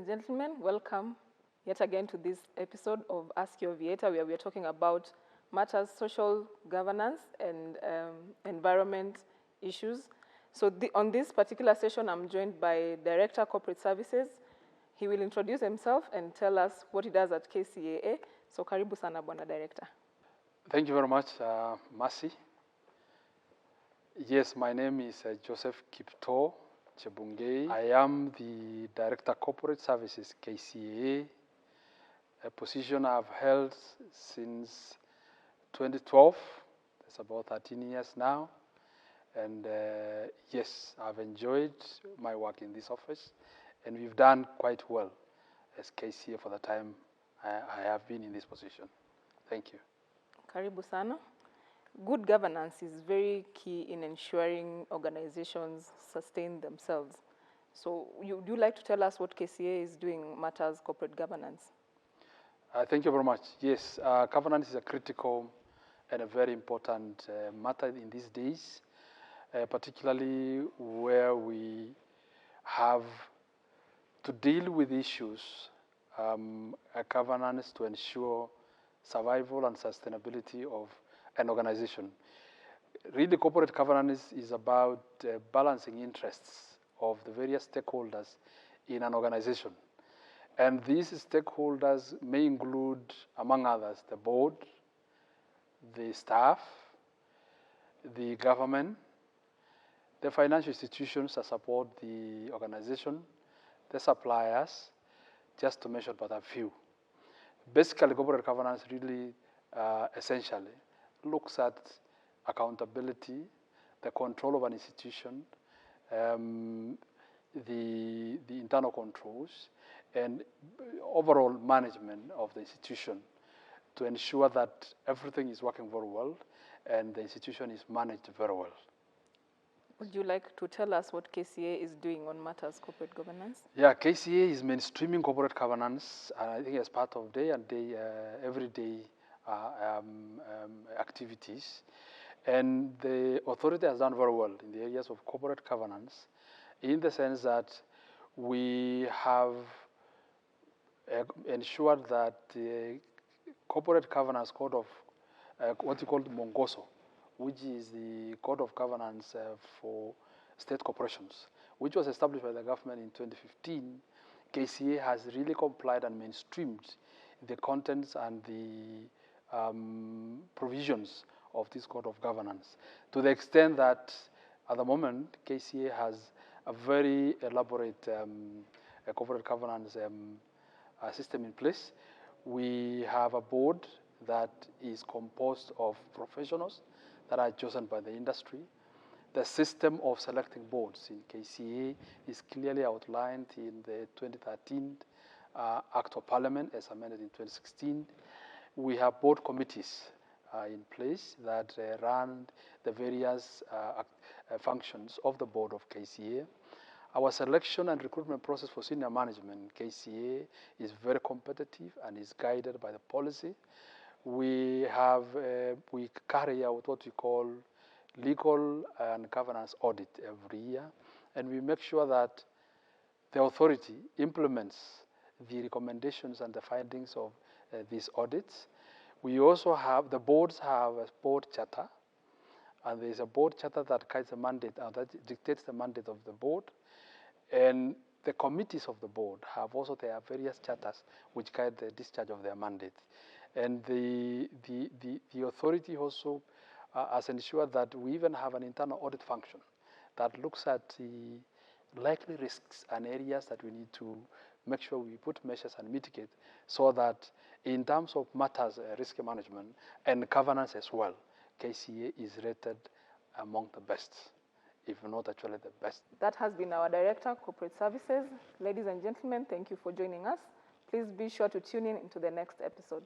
gentlemen, welcome yet again to this episode of Ask Your Aviator, where we are talking about matters social governance and environment issues. So on this particular session, I'm joined by Director Corporate Services. He will introduce himself and tell us what he does at KCAA. So karibu sana Bwana Director. Thank you very much, Mercy. Yes, my name is Joseph Kiptoo. I am the Director Corporate Services, KCAA, a position I've held since 2012. That's about 13 years now. And yes, I've enjoyed my work in this office, and we've done quite well as KCA for the time I have been in this position. Thank you. Karibu sana. Good governance is very key in ensuring organizations sustain themselves. So would you like to tell us what KCA is doing matters corporate governance? Thank you very much. Yes, governance is a critical and a very important matter in these days, particularly where we have to deal with issues, governance to ensure survival and sustainability of an organization. Really, corporate governance is about balancing interests of the various stakeholders in an organization. And these stakeholders may include, among others, the board, the staff, the government, the financial institutions that support the organization, the suppliers, just to mention but a few. Basically, corporate governance really essentially looks at accountability, the control of an institution, the internal controls, and overall management of the institution to ensure that everything is working very well and the institution is managed very well. Would you like to tell us what KCA is doing on matters corporate governance? Yeah, KCA is mainstreaming corporate governance, I think as part of everyday activities. And the authority has done very well in the areas of corporate governance in the sense that we have ensured that the corporate governance code of what we call Mongoso, which is the code of governance for state corporations, which was established by the government in 2015, KCA has really complied and mainstreamed the contents and the provisions of this code of governance, to the extent that at the moment KCA has a very elaborate corporate governance system in place. We have a board that is composed of professionals that are chosen by the industry. The system of selecting boards in KCA is clearly outlined in the 2013 Act of Parliament as amended in 2016. We have board committees in place that run the various functions of the board of KCA. Our selection and recruitment process for senior management in KCA is very competitive and is guided by the policy. We carry out what we call legal and governance audit every year, and we make sure that the authority implements the recommendations and the findings of these audits. We also have, the boards have a board charter, and there's a board charter that guides the mandate, that dictates the mandate of the board. And the committees of the board have also their various charters which guide the discharge of their mandate. And the authority also has ensured that we even have an internal audit function that looks at the likely risks and areas that we need to make sure we put measures and mitigate, so that in terms of matters, risk management and governance as well, KCA is rated among the best, if not actually the best. That has been our Director, Corporate Services. Ladies and gentlemen, thank you for joining us. Please be sure to tune in into the next episode.